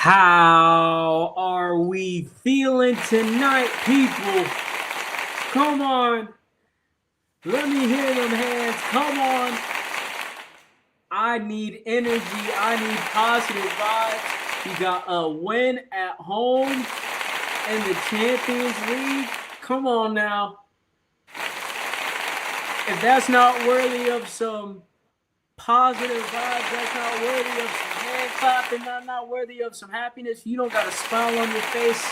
How are we feeling tonight, people? Come on. Let me hear them hands. Come on. I need energy. I need positive vibes. We got a win at home in the Champions League. Come on now. If that's not worthy of some positive vibes, that's not worthy of some hand clapping, not worthy of some happiness, you don't got a smile on your face,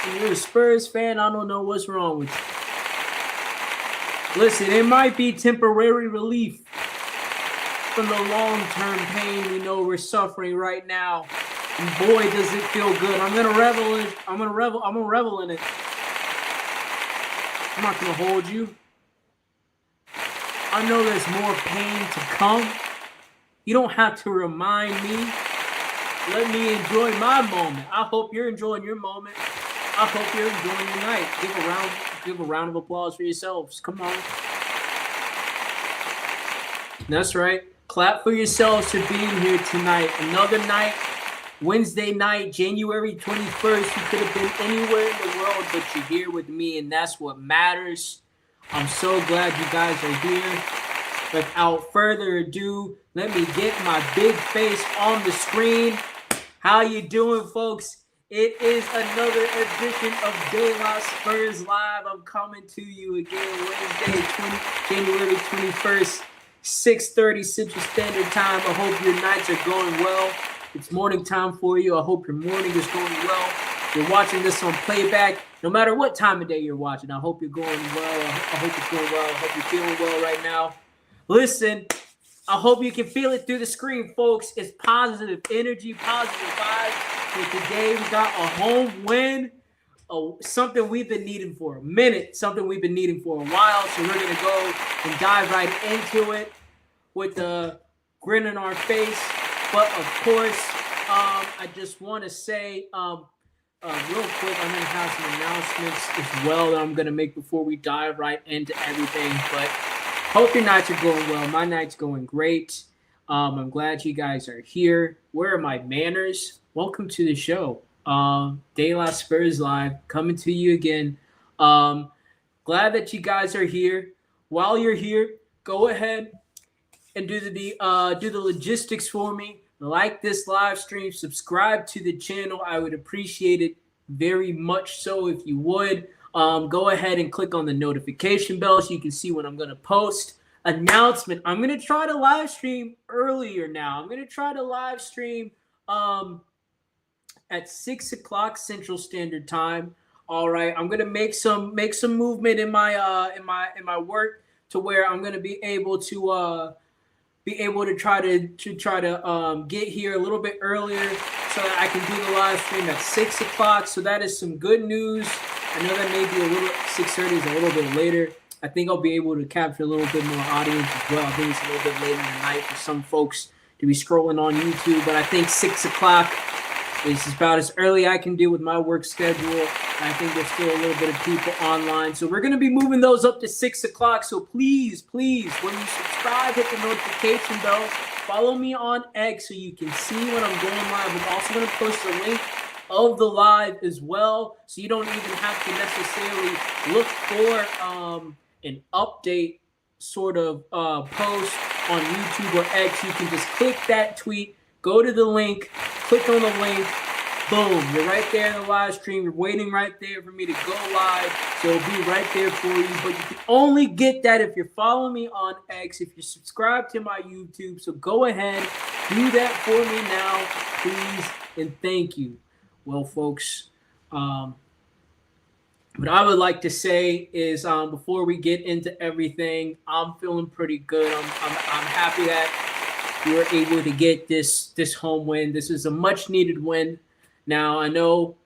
and you're a Spurs fan, I don't know what's wrong with you. Listen, it might be temporary relief from the long-term pain we know we're suffering right now. And boy, does it feel good. I'm gonna revel in it. I'm gonna revel in it. I'm not gonna hold you. I know there's more pain to come. You don't have to remind me. Let me enjoy my moment. I hope you're enjoying your moment. I hope you're enjoying your night. Give a round of applause for yourselves. Come on. That's right. Clap for yourselves for being here tonight. Another night, Wednesday night, January 21st. You could have been anywhere in the world, but you're here with me, and that's what matters. I'm so glad you guys are here. Without further ado, let me get my big face on the screen. How you doing, folks? It is another edition of De La Spurs Live. I'm coming to you again Wednesday, January 21st, 6:30 Central Standard Time. I hope your nights are going well. It's morning time for you. I hope your morning is going well. You're watching this on playback. No matter what time of day you're watching, I hope you're going well. I hope it's going well. I hope you're feeling well right now. Listen, I hope you can feel it through the screen, folks. It's positive energy, positive vibes. And today we got a home win, something we've been needing for a minute, something we've been needing for a while. So we're going to go and dive right into it with a grin on our face. But, of course, I just want to say real quick, I'm going to have some announcements as well that I'm going to make before we dive right into everything. But hope your nights are going well. My night's going great. I'm glad you guys are here. Where are my manners? Welcome to the show. De La Spurs Live, coming to you again. Glad that you guys are here. While you're here, go ahead and do the logistics for me. Like this live stream, subscribe to the channel. I would appreciate it very much so if you would. Go ahead and click on the notification bell so you can see when I'm going to post. Announcement. I'm going to try to live stream earlier now. I'm going to try to live stream at 6 o'clock Central Standard Time. All right. I'm going to make some movement in my work to where I'm going to be able to try to get here a little bit earlier so that I can do the live stream at 6 o'clock. So that is some good news. I know that maybe 6:30 is a little bit later. I think I'll be able to capture a little bit more audience as well. I think it's a little bit later in the night for some folks to be scrolling on YouTube, but I think 6 o'clock is about as early I can do with my work schedule. I think there's still a little bit of people online. So we're going to be moving those up to 6 o'clock. So please, when you subscribe, hit the notification bell. Follow me on X so you can see when I'm going live. I'm also going to post a link of the live as well. So you don't even have to necessarily look for an update sort of post on YouTube or X. You can just click that tweet, go to the link, click on the link, boom, you're right there in the live stream. You're waiting right there for me to go live. So it'll be right there for you. But you can only get that if you're following me on X, if you're subscribed to my YouTube. So go ahead, do that for me now, please, and thank you. Well, folks, what I would like to say is before we get into everything, I'm feeling pretty good. I'm happy that we were able to get this home win. This is a much needed win. Now, I know,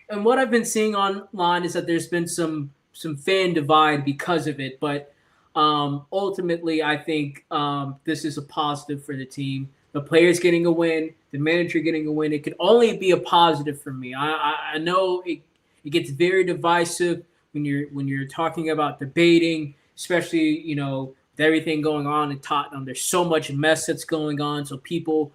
and what I've been seeing online is that there's been some fan divide because of it. But ultimately, I think this is a positive for the team. The players getting a win, the manager getting a win. It could only be a positive for me. I know it gets very divisive when you're talking about debating, especially, with everything going on in Tottenham. There's so much mess that's going on. So people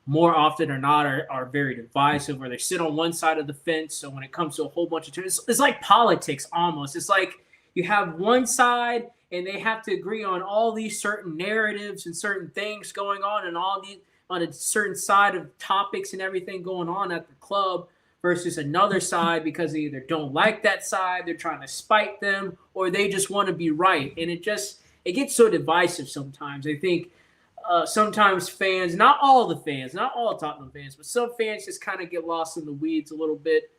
more often or not are very divisive, or they sit on one side of the fence. So when it comes to a whole bunch of terms, it's like politics almost. It's like you have one side and they have to agree on all these certain narratives and certain things going on, and all these on a certain side of topics and everything going on at the club, versus another side because they either don't like that side, they're trying to spite them, or they just want to be right. And it gets so divisive sometimes. I think sometimes fans, not all the fans, not all Tottenham fans, but some fans just kind of get lost in the weeds a little bit.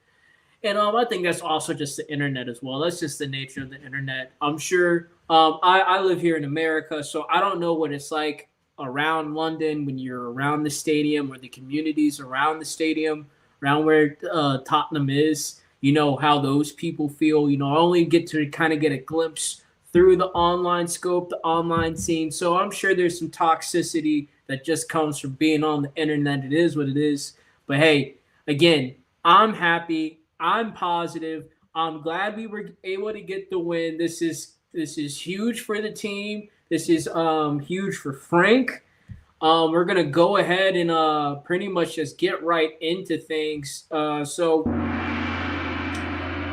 And I think that's also just the internet as well. That's just the nature of the internet. I'm sure I live here in America, so I don't know what it's like around London when you're around the stadium or the communities around the stadium, around where Tottenham is. You know how those people feel. You know, I only get to kind of get a glimpse through the online scope, the online scene. So I'm sure there's some toxicity that just comes from being on the internet. It is what it is. But hey, again, I'm happy. I'm positive. I'm glad we were able to get the win. This is huge for the team. This is huge for Frank. We're gonna go ahead and pretty much just get right into things. So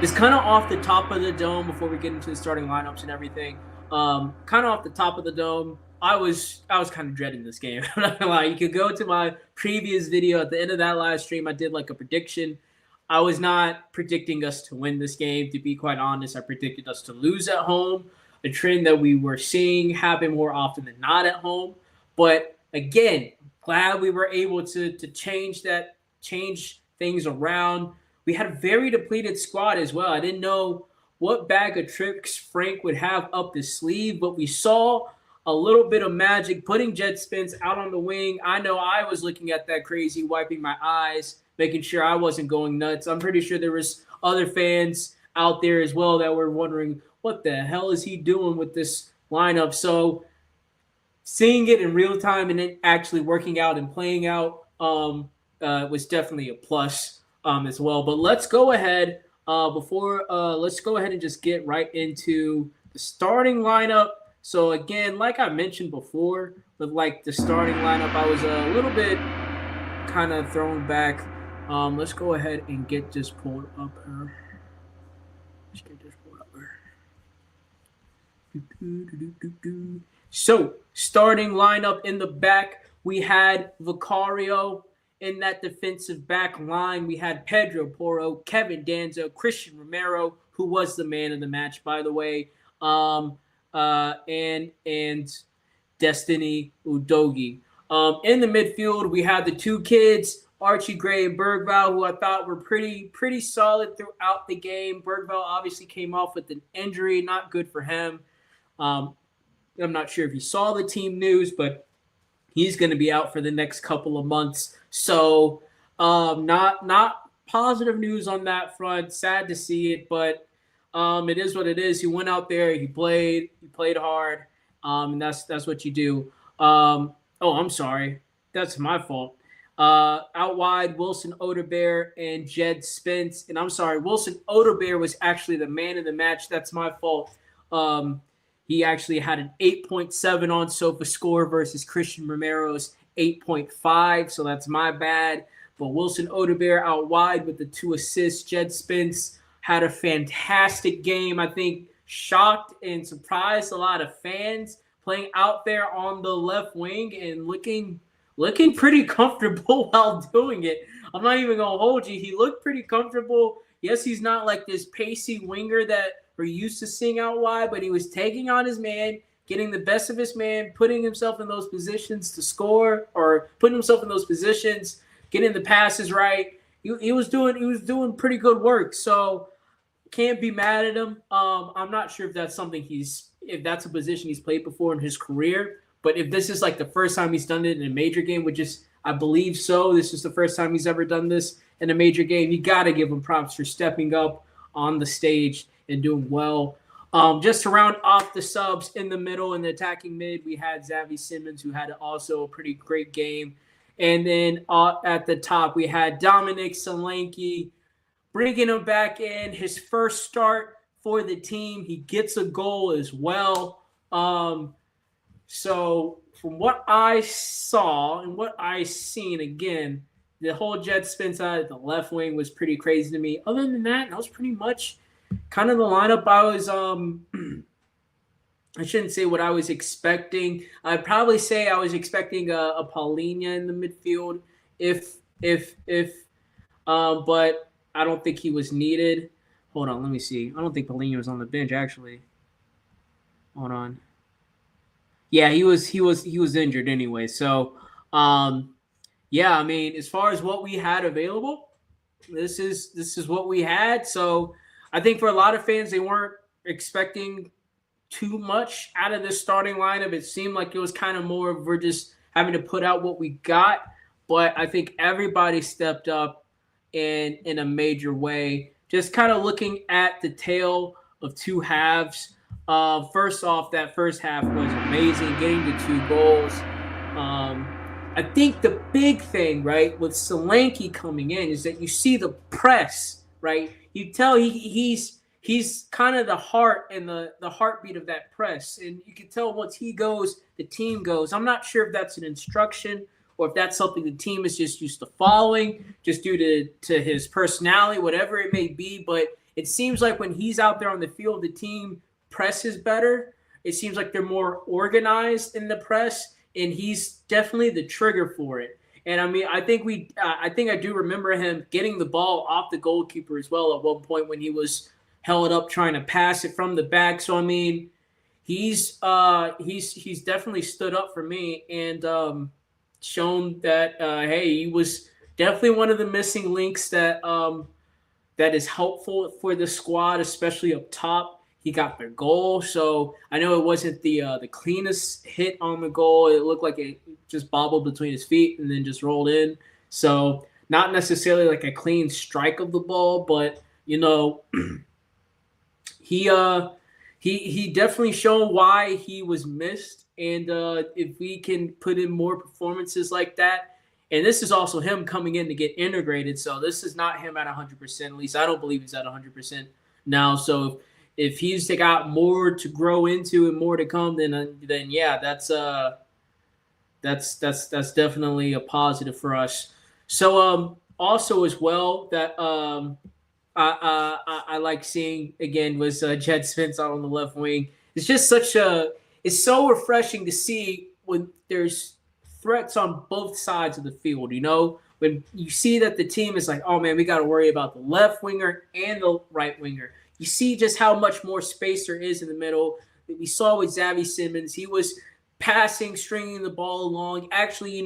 it's kind of off the top of the dome before we get into the starting lineups and everything. Kind of off the top of the dome. I was kind of dreading this game. I'm not gonna lie. You could go to my previous video at the end of that live stream. I did like a prediction. I was not predicting us to win this game. To be quite honest, I predicted us to lose at home, a trend that we were seeing happen more often than not at home. But again, glad we were able to change things around. We had a very depleted squad as well. I didn't know what bag of tricks Frank would have up his sleeve, but we saw a little bit of magic putting Jet Spence out on the wing. I know I was looking at that crazy, wiping my eyes, making sure I wasn't going nuts. I'm pretty sure there was other fans out there as well that were wondering, what the hell is he doing with this lineup? So seeing it in real time and it actually working out and playing out was definitely a plus as well. But let's go ahead let's go ahead and just get right into the starting lineup. So again, like I mentioned before, with like the starting lineup, I was a little bit kind of thrown back. Let's go ahead and get this pulled up here. Let's get this pulled up here. So, starting lineup in the back, we had Vicario. In that defensive back line, we had Pedro Porro, Kevin Danzo, Christian Romero, who was the man of the match, by the way, and Destiny Udogie. In the midfield, we had the two kids, Archie Gray and Bergvall, who I thought were pretty solid throughout the game. Bergvall obviously came off with an injury, not good for him. I'm not sure if you saw the team news, but he's going to be out for the next couple of months. So not positive news on that front. Sad to see it, but it is what it is. He went out there, he played hard, and that's what you do. I'm sorry. That's my fault. Out wide, Wilson Odebear and Jed Spence. And I'm sorry, Wilson Odebear was actually the man of the match. That's my fault. He actually had an 8.7 on SOFA score versus Christian Romero's 8.5, so that's my bad. But Wilson Odebear out wide with the 2 assists. Jed Spence had a fantastic game. I think shocked and surprised a lot of fans playing out there on the left wing and looking pretty comfortable while doing it. I'm not even going to hold you. He looked pretty comfortable. Yes, he's not like this pacey winger that we're used to seeing out wide, but he was taking on his man, getting the best of his man, putting himself in those positions to score, or putting himself in those positions, getting the passes right. He was doing pretty good work. So can't be mad at him. I'm not sure if that's if that's a position he's played before in his career, but if this is like the first time he's done it in a major game, which is, I believe so, this is the first time he's ever done this in a major game, you got to give him props for stepping up on the stage and doing well. Just to round off the subs in the middle, in the attacking mid, we had Xavi Simmons, who had also a pretty great game. And then at the top, we had Dominic Solanke, bringing him back in. His first start for the team. He gets a goal as well. So from what I saw and what I seen, again, the whole jet spin side, the left wing was pretty crazy to me. Other than that was pretty much kind of the lineup I was I shouldn't say what I was expecting. I'd probably say I was expecting a Paulinho in the midfield, if but I don't think he was needed. Hold on, let me see. I don't think Paulinho was on the bench actually. Hold on. Yeah, he was injured anyway. So, yeah, I mean, as far as what we had available, this is what we had. So, I think for a lot of fans, they weren't expecting too much out of this starting lineup. It seemed like it was kind of more of we're just having to put out what we got. But I think everybody stepped up in a major way. Just kind of looking at the tale of two halves. First off, that first half was amazing, getting the 2 goals. Um, I think the big thing, right, with Solanke coming in is that you see the press, right? You tell he's kind of the heart and the heartbeat of that press. And you can tell once he goes, the team goes. I'm not sure if that's an instruction or if that's something the team is just used to following, just due to his personality, whatever it may be. But it seems like when he's out there on the field, the team presses better. It seems like they're more organized in the press, and he's definitely the trigger for it. And I mean, I think I do remember him getting the ball off the goalkeeper as well at one point when he was held up trying to pass it from the back. So I mean, he's definitely stood up for me and shown that hey, he was definitely one of the missing links that is helpful for the squad, especially up top. He got their goal, so I know it wasn't the cleanest hit on the goal. It looked like it just bobbled between his feet and then just rolled in. So not necessarily like a clean strike of the ball, but you know, he he definitely showed why he was missed. And if we can put in more performances like that, and this is also him coming in to get integrated. So this is not him at 100%. At least I don't believe he's at 100% now. So if he's got more to grow into and more to come, then yeah, that's definitely a positive for us. So also as well that I like seeing again was Jed Spence out on the left wing. It's just it's so refreshing to see when there's threats on both sides of the field. You know, when you see that the team is like, oh man, we got to worry about the left winger and the right winger. You see just how much more space there is in the middle. We saw with Xavi Simons, he was passing, stringing the ball along, actually,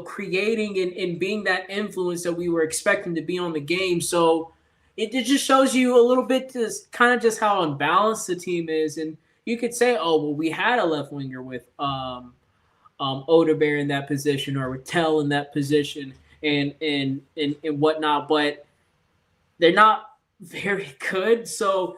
creating and being that influence that we were expecting to be on the game. So it just shows you a little bit kind of just how unbalanced the team is. And you could say, oh, well, we had a left winger with Odebear in that position or with Tell in that position and whatnot, but they're not very good. So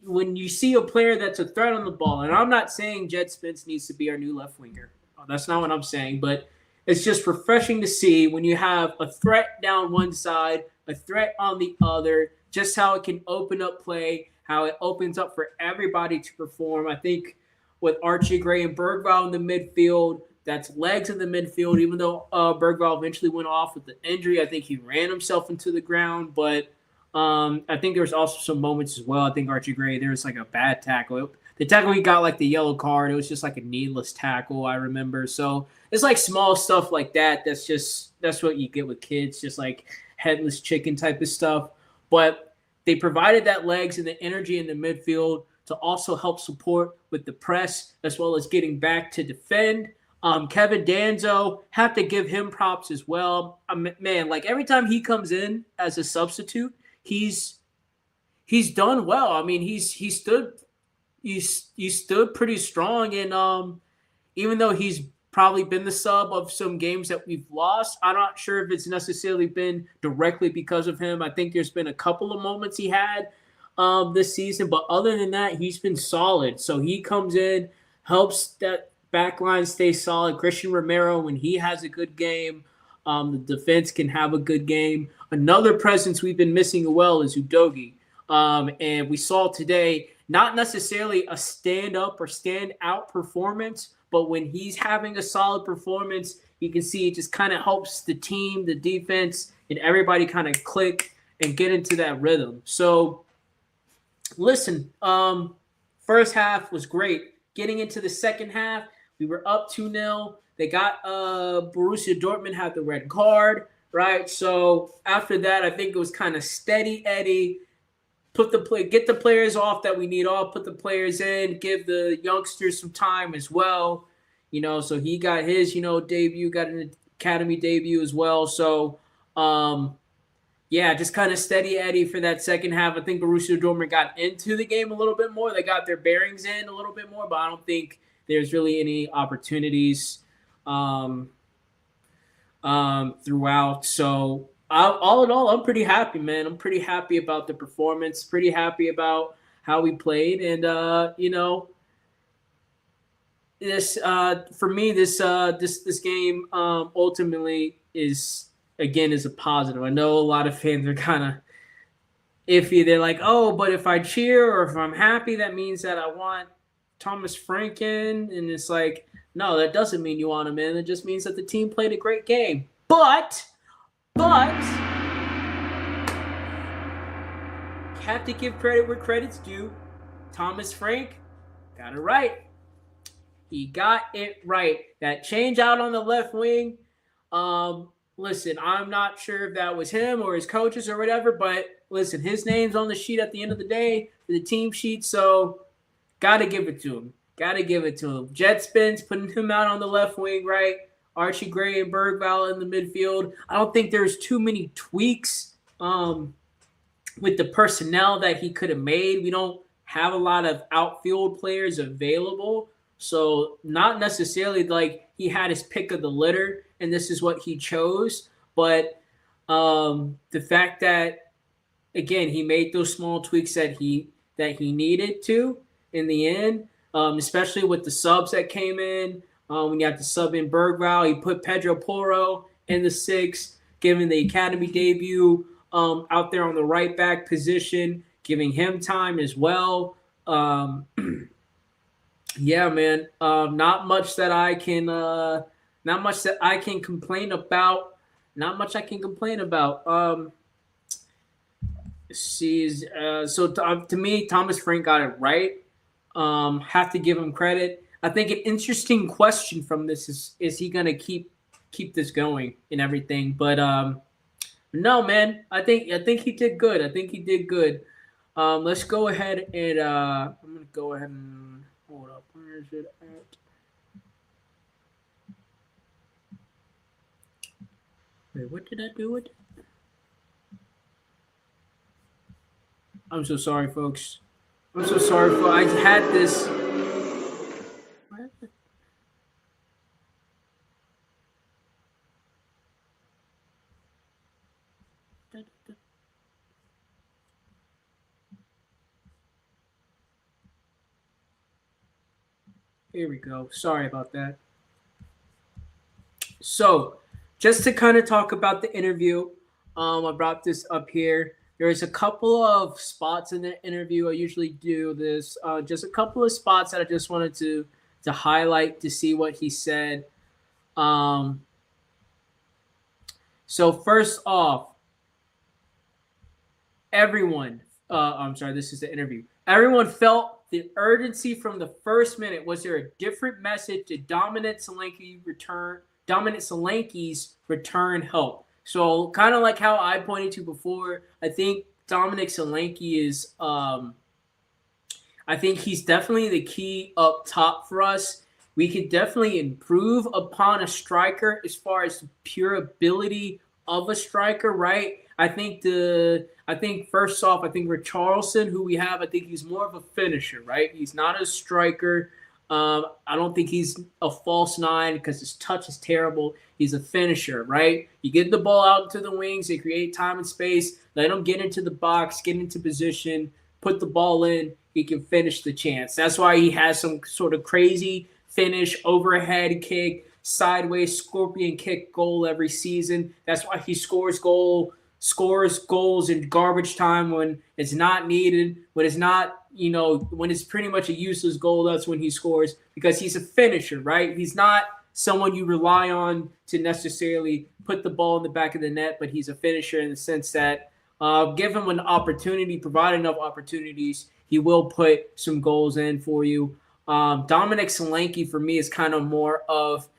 when you see a player that's a threat on the ball, and I'm not saying Jed Spence needs to be our new left winger. That's not what I'm saying, but it's just refreshing to see when you have a threat down one side, a threat on the other, just how it can open up play, how it opens up for everybody to perform. I think with Archie Gray and Bergvall in the midfield, that's legs in the midfield, even though Bergvall eventually went off with the injury. I think he ran himself into the ground, but I think there was also some moments as well. I think Archie Gray, there was like a bad tackle. The tackle he got like the yellow card. It was just like a needless tackle, I remember. So it's like small stuff like that. That's what you get with kids, just like headless chicken type of stuff. But they provided that legs and the energy in the midfield to also help support with the press as well as getting back to defend. Kevin Danzo, have to give him props as well. Man, like every time he comes in as a substitute, he's done well. I mean, he stood pretty strong, and even though he's probably been the sub of some games that we've lost, I'm not sure if it's necessarily been directly because of him. I think there's been a couple of moments he had this season, but other than that, he's been solid. So he comes in, helps that back line stay solid. Christian Romero, when he has a good game, the defense can have a good game. Another presence we've been missing well is Udogie. And we saw today not necessarily a stand up or stand out performance, but when he's having a solid performance, you can see it just kind of helps the team, the defense, and everybody kind of click and get into that rhythm. So listen, first half was great. Getting into the second half, we were up 2-0. They got Borussia Dortmund had the red card, right? So after that, I think it was kind of steady Eddie. Get the players off that we need off, put the players in, give the youngsters some time as well. So he got his, debut, got an academy debut as well. So just kind of steady Eddie for that second half. I think Borussia Dortmund got into the game a little bit more. They got their bearings in a little bit more, but I don't think there's really any opportunities throughout. So all in all, I'm pretty happy, man. I'm pretty happy about the performance, pretty happy about how we played. And, this for me, this game ultimately is a positive. I know a lot of fans are kind of iffy. They're like, oh, but if I cheer or if I'm happy, that means that I want Thomas Frank in. And it's like, no, that doesn't mean you want him in. It just means that the team played a great game. But have to give credit where credit's due. Thomas Frank got it right. He got it right. That change out on the left wing. Listen, I'm not sure if that was him or his coaches or whatever, but listen, his name's on the sheet at the end of the day for the team sheet, so got to give it to him. Jet spins, putting him out on the left wing, right? Archie Gray and Bergvall in the midfield. I don't think there's too many tweaks with the personnel that he could have made. We don't have a lot of outfield players available, so not necessarily like he had his pick of the litter and this is what he chose. But the fact that, again, he made those small tweaks that he needed to in the end, especially with the subs that came in. When you have to sub in Bergvall, he put Pedro Porro in the 6, giving the academy debut out there on the right back position, giving him time as well. Yeah, man. Not much that I can complain about. To me, Thomas Frank got it right. Have to give him credit. I think an interesting question from this is he going to keep this going and everything? But no, man. I think he did good. Let's go ahead and I'm going to go ahead and hold up. Where is it at? Wait, what did I do with it? I'm so sorry, folks. I had this. Here we go. Sorry about that. So, just to kind of talk about the interview, I brought this up here. There's a couple of spots in the interview. I usually do this. Just a couple of spots that I just wanted to highlight to see what he said. So first off, this is the interview. Everyone felt the urgency from the first minute. Was there a different message? Did Dominic Solanke's return help? So kind of like how I pointed to before, I think Dominic Solanke is I think he's definitely the key up top for us. We could definitely improve upon a striker as far as the pure ability of a striker, right? I think first off, Richarlison, who we have, I think he's more of a finisher, right? He's not a striker. I don't think he's a false 9 because his touch is terrible. He's a finisher, right? You get the ball out to the wings, they create time and space, let him get into the box, get into position, put the ball in, he can finish the chance. That's why he has some sort of crazy finish, overhead kick, sideways scorpion kick goal every season. That's why he scores goals scores goals in garbage time when it's not needed, when it's not, when it's pretty much a useless goal, that's when he scores because he's a finisher, right? He's not someone you rely on to necessarily put the ball in the back of the net, but he's a finisher in the sense that give him an opportunity, provide enough opportunities, he will put some goals in for you. Dominic Solanke for me is kind of more of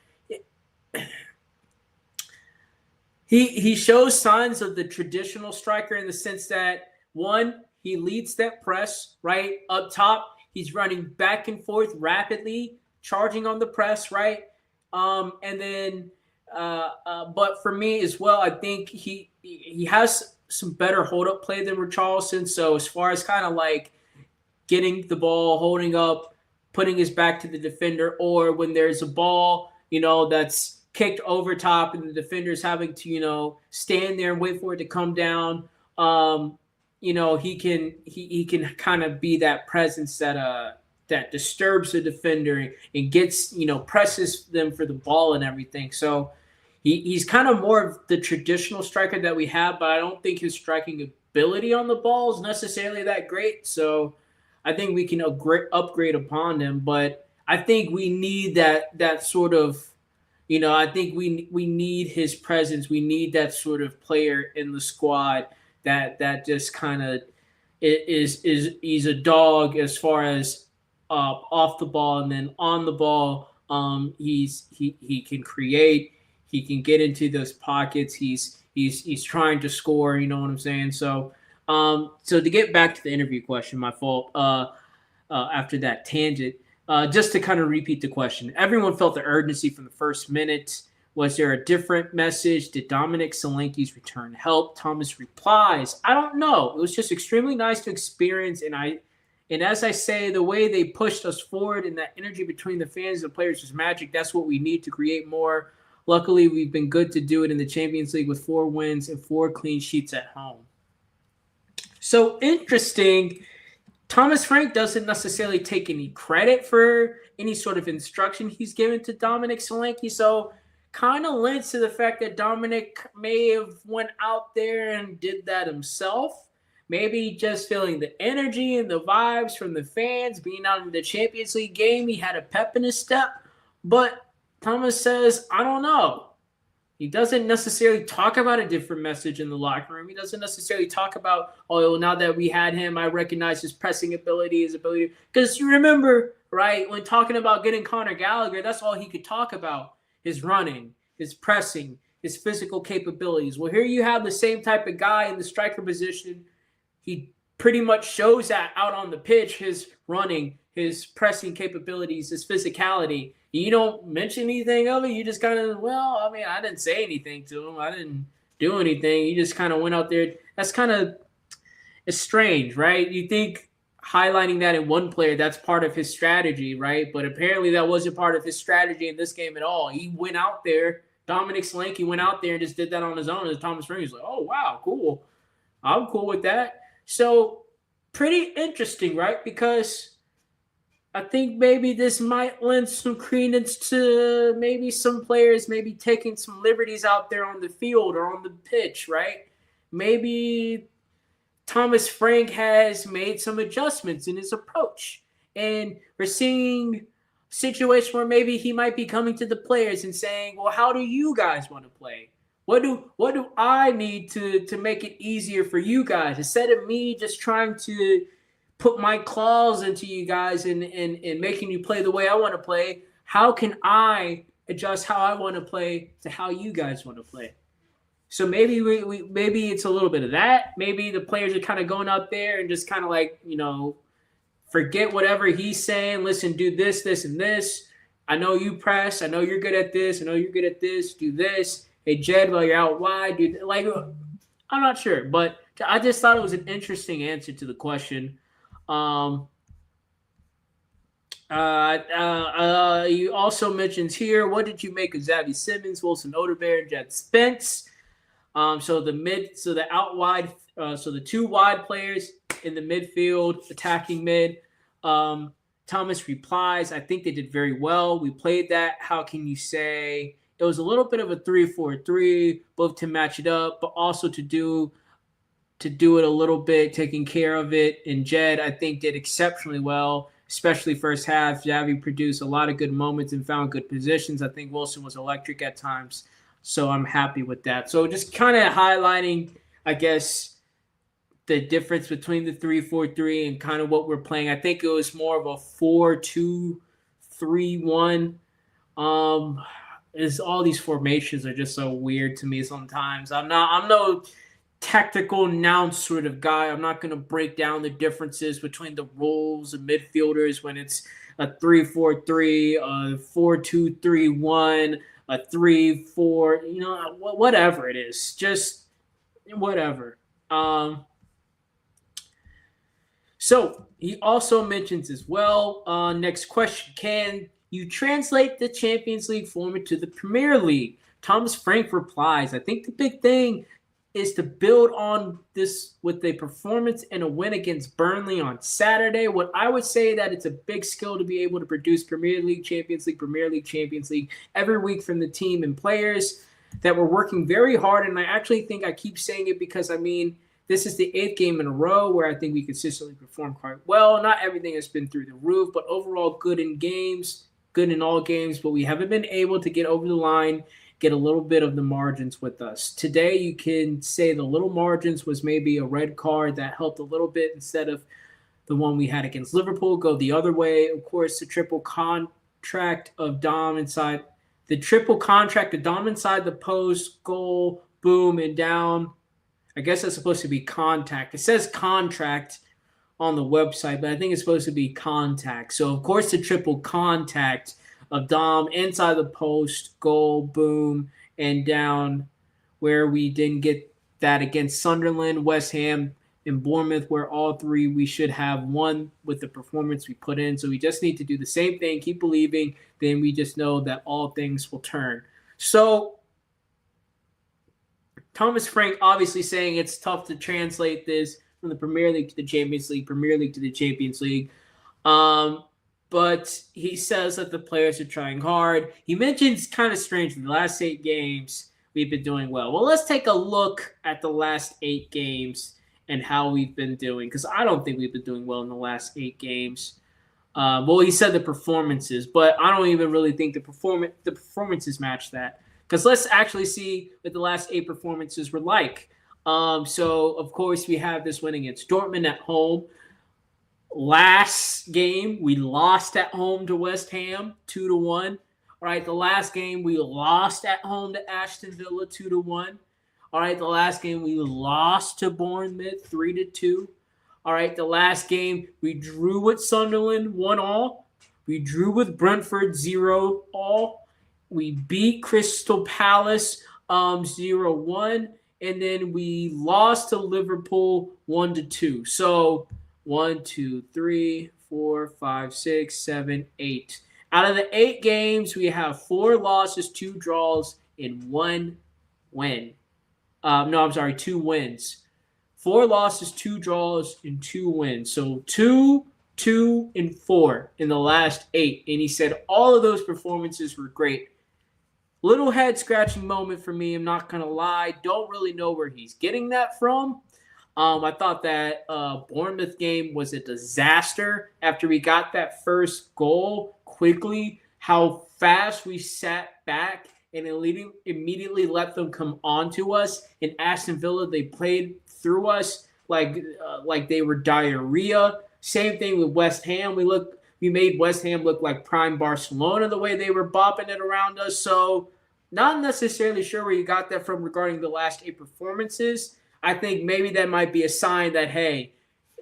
he shows signs of the traditional striker in the sense that one, he leads that press right up top. He's running back and forth rapidly, charging on the press, right? And then, but for me as well, I think he has some better hold up play than Richarlison. So as far as kind of like getting the ball, holding up, putting his back to the defender, or when there's a ball, that's kicked over top and the defender's having to, stand there and wait for it to come down. He can kind of be that presence that disturbs the defender and gets, presses them for the ball and everything. So he's kind of more of the traditional striker that we have, but I don't think his striking ability on the ball is necessarily that great. So I think we can upgrade upon him, but I think we need that sort of, I think we need his presence. We need that sort of player in the squad that just kind of he's a dog as far as off the ball, and then on the ball, he can create, he can get into those pockets. He's trying to score. You know what I'm saying? So to get back to the interview question, my fault. After that tangent. Just to kind of repeat the question, everyone felt the urgency from the first minute. Was there a different message? Did Dominic Solanke's return help? Thomas replies, I don't know. It was just extremely nice to experience. And as I say, the way they pushed us forward and that energy between the fans and the players was magic. That's what we need to create more. Luckily, we've been good to do it in the Champions League with 4 wins and 4 clean sheets at home. So interesting. Thomas Frank doesn't necessarily take any credit for any sort of instruction he's given to Dominic Solanke. So kind of lends to the fact that Dominic may have went out there and did that himself. Maybe just feeling the energy and the vibes from the fans, being out in the Champions League game. He had a pep in his step. But Thomas says, I don't know. He doesn't necessarily talk about a different message in the locker room. He doesn't necessarily talk about, now that we had him, I recognize his pressing ability, his ability. Because you remember, right, when talking about getting Conor Gallagher, that's all he could talk about, his running, his pressing, his physical capabilities. Well, here you have the same type of guy in the striker position. He pretty much shows that out on the pitch, his running, his pressing capabilities, his physicality. You don't mention anything of it. You just kind of, I didn't say anything to him. I didn't do anything. You just kind of went out there. That's kind of it's strange, right? You think highlighting that in one player, that's part of his strategy, right? But apparently that wasn't part of his strategy in this game at all. He went out there. Dominic Solanke went out there and just did that on his own. And Thomas Frank was like, oh, wow, cool. I'm cool with that. So pretty interesting, right? Because I think maybe this might lend some credence to maybe some players maybe taking some liberties out there on the field or on the pitch, right? Maybe Thomas Frank has made some adjustments in his approach. And we're seeing a situation where maybe he might be coming to the players and saying, well, how do you guys want to play? What do I need to make it easier for you guys? Instead of me just trying to put my claws into you guys and making you play the way I want to play, how can I adjust how I want to play to how you guys want to play? So maybe maybe it's a little bit of that. Maybe the players are kind of going out there and just kind of like, forget whatever he's saying. Listen, do this, this, and this. I know you press. I know you're good at this. I know you're good at this. Do this. Hey, Jed, while you're out wide, I'm not sure. But I just thought it was an interesting answer to the question. You also mentions here, what did you make of Xavi Simmons, Wilson Odegaard, and Jed Spence? So the out wide, so the 2 wide players in the midfield, attacking mid. Thomas replies, I think they did very well. We played that. How can you say It was a little bit of a 3-4-3, both to match it up, but also to do it a little bit, taking care of it. And Jed, I think, did exceptionally well, especially first half. Xavi produced a lot of good moments and found good positions. I think Wilson was electric at times, so I'm happy with that. So just kind of highlighting, I guess, the difference between the 3-4-3 and kind of what we're playing. I think it was more of a 4-2-3-1. Is all these formations are just so weird to me sometimes. I'm no tactical announce sort of guy. I'm not going to break down the differences between the roles of midfielders when it's a 3-4-3, a 4-2-3-1, a 3-4, whatever it is. Just whatever. So he also mentions as well, next question, can you translate the Champions League format to the Premier League? Thomas Frank replies, I think the big thing is to build on this with a performance and a win against Burnley on Saturday. What I would say that it's a big skill to be able to produce Premier League, Champions League every week from the team and players that were working very hard. And I actually think I keep saying it because, this is the 8th game in a row where I think we consistently perform quite well. Not everything has been through the roof, but overall good in all games, but we haven't been able to get over the line, get a little bit of the margins with us. Today, you can say the little margins was maybe a red card that helped a little bit instead of the one we had against Liverpool. Go the other way. Of course, the triple contract of Dom inside the post, goal, boom, and down. I guess that's supposed to be contact. It says contract on the website, but I think it's supposed to be contact. So, of course, the triple contact of Dom inside the post, goal, boom, and down, where we didn't get that against Sunderland, West Ham, and Bournemouth, where all three we should have won with the performance we put in. So we just need to do the same thing, keep believing, then we just know that all things will turn. So Thomas Frank obviously saying it's tough to translate this from the Premier League to the Champions League, Premier League to the Champions League. But he says that the players are trying hard. He mentions kind of strange, in the last 8 games, we've been doing well. Well, let's take a look at the last 8 games and how we've been doing, because I don't think we've been doing well in the last 8 games. Well, he said the performances, but I don't even really think the performances match that. Because let's actually see what the last 8 performances were like. So, of course, we have this win against Dortmund at home. Last game, we lost at home to West Ham, 2-1. All right, the last game, we lost at home to Aston Villa, 2-1. All right, the last game, we lost to Bournemouth, 3-2. All right, the last game, we drew with Sunderland, 1-1. We drew with Brentford, 0-0. We beat Crystal Palace 0-1, and then we lost to Liverpool 1-2. So 1, 2, 3, 4, 5, 6, 7, 8. Out of the 8 games, we have 4 losses, 2 draws, and 1 win. 2 wins. 4 losses, 2 draws, and 2 wins. So 2, 2, and 4 in the last 8. And he said all of those performances were great. Little head-scratching moment for me, I'm not going to lie. Don't really know where he's getting that from. I thought that Bournemouth game was a disaster after we got that first goal quickly, how fast we sat back and immediately let them come onto us. In Aston Villa, they played through us like they were diarrhea. Same thing with West Ham. We made West Ham look like prime Barcelona the way they were bopping it around us. So not necessarily sure where you got that from regarding the last 8 performances. I think maybe that might be a sign that, hey,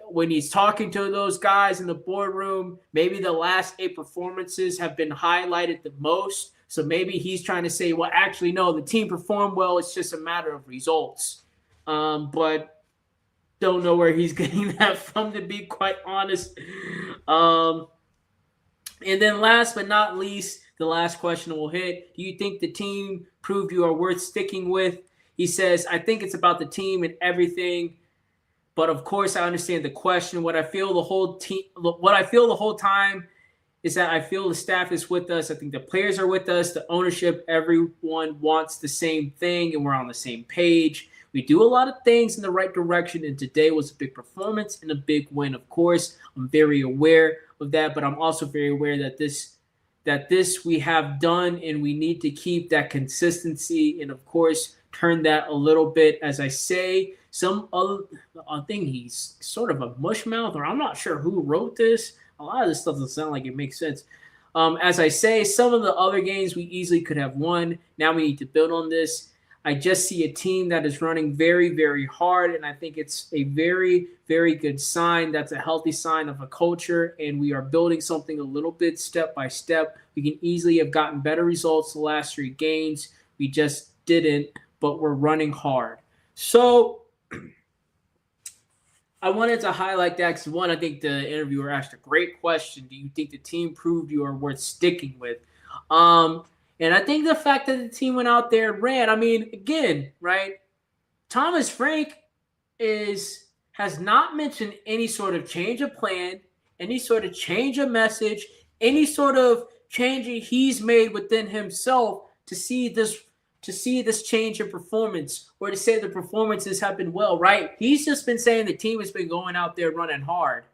when he's talking to those guys in the boardroom, maybe the last 8 performances have been highlighted the most. So maybe he's trying to say, well, actually, no, the team performed well. It's just a matter of results. But don't know where he's getting that from, to be quite honest. And then last but not least, the last question we'll hit. Do you think the team proved you are worth sticking with? He says, I think it's about the team and everything. But of course, I understand the question. What I feel the whole time is that I feel the staff is with us. I think the players are with us. The ownership, everyone wants the same thing, and we're on the same page. We do a lot of things in the right direction, and today was a big performance and a big win. Of course, I'm very aware of that, but I'm also very aware that this we have done, and we need to keep that consistency, and of course, turn that a little bit. As I say, some other thing, he's sort of a mush mouth, or I'm not sure who wrote this. A lot of this stuff doesn't sound like it makes sense. As I say, some of the other games we easily could have won. Now we need to build on this. I just see a team that is running very, very hard, and I think it's a very, very good sign. That's a healthy sign of a culture, and we are building something a little bit step by step. We can easily have gotten better results the last 3 games. We just didn't, but we're running hard. So I wanted to highlight that because, one, I think the interviewer asked a great question. Do you think the team proved you are worth sticking with? And I think the fact that the team went out there and ran, I mean, again, right? Thomas Frank has not mentioned any sort of change of plan, any sort of change of message, any sort of change he's made within himself to see this change in performance, or to say the performances have been well, right? He's just been saying the team has been going out there running hard.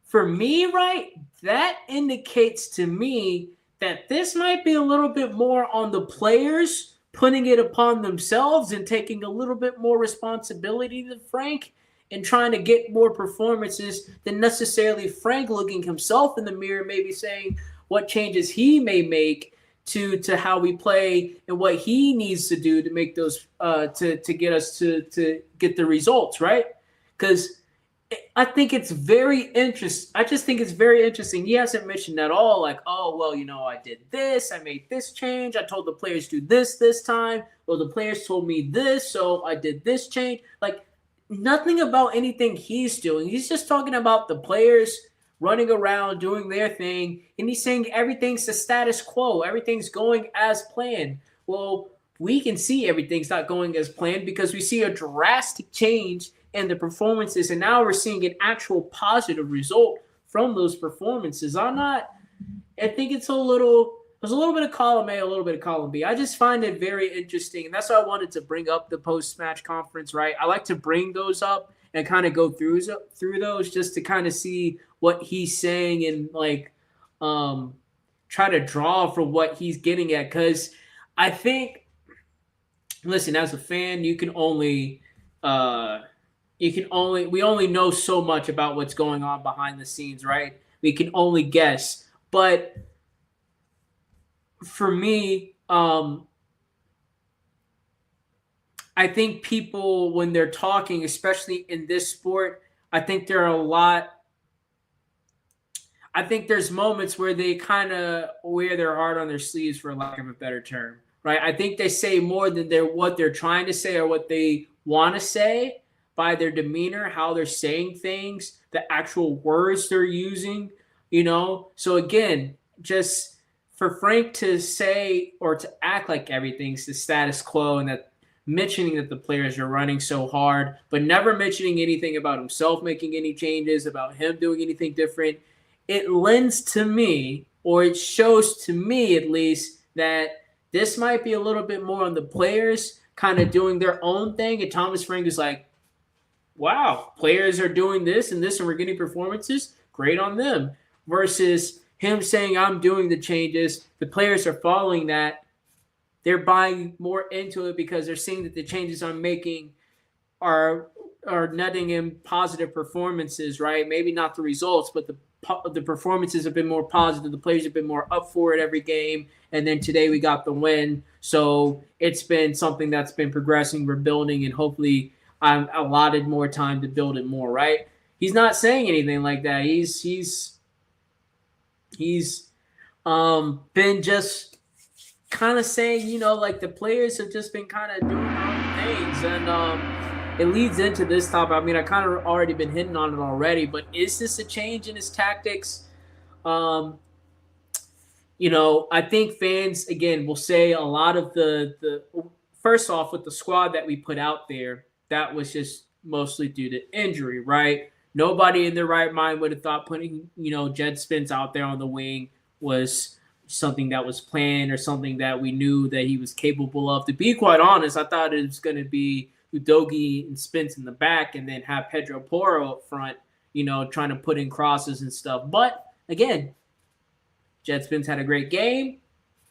For me, right, that indicates to me that this might be a little bit more on the players putting it upon themselves and taking a little bit more responsibility than Frank, and trying to get more performances than necessarily Frank looking himself in the mirror, maybe saying what changes he may make to how we play and what he needs to do to make those to get us to get the results, right? Because I think it's very interesting. I just think it's very interesting. He hasn't mentioned at all, like, oh, well, I did this. I made this change. I told the players to do this time. Well, the players told me this, so I did this change. Like, nothing about anything he's doing. He's just talking about the players running around, doing their thing, and he's saying everything's the status quo. Everything's going as planned. Well, we can see everything's not going as planned because we see a drastic change in the performances, and now we're seeing an actual positive result from those performances. I think there's a little bit of column A, a little bit of column B. I just find it very interesting, and that's why I wanted to bring up the post-match conference, right? I like to bring those up and kind of go through those just to kind of see what he's saying and try to draw from what he's getting at. Because I think, listen, as a fan, we only know so much about what's going on behind the scenes, right? We can only guess. But for me, I think people, when they're talking, especially in this sport, I think there's moments where they kind of wear their heart on their sleeves, for lack of a better term, right? I think they say more than what they're trying to say or what they want to say by their demeanor, how they're saying things, the actual words they're using, So again, just for Frank to say or to act like everything's the status quo, and that mentioning that the players are running so hard, but never mentioning anything about himself making any changes, about him doing anything different, it lends to me, or it shows to me at least, that this might be a little bit more on the players kind of doing their own thing. And Thomas Frank is like, wow, players are doing this and we're getting performances. Great on them. Versus him saying, I'm doing the changes. The players are following that. They're buying more into it because they're seeing that the changes I'm making are netting in positive performances, right? Maybe not the results, but the performances have been more positive. The players have been more up for it every game. And then today we got the win. So it's been something that's been progressing. We're building, and hopefully I'm allotted more time to build it more, right? He's not saying anything like that. He's been just kind of saying, like the players have just been kind of doing their own things. And it leads into this topic. I mean, I kind of already been hitting on it already, but is this a change in his tactics? I think fans, again, will say a lot of the first off, with the squad that we put out there, that was just mostly due to injury, right? Nobody in their right mind would have thought putting, Jed Spence out there on the wing was something that was planned or something that we knew that he was capable of. To be quite honest, I thought it was going to be Udogie and Spence in the back and then have Pedro Porro up front, trying to put in crosses and stuff. But again, Jed Spence had a great game.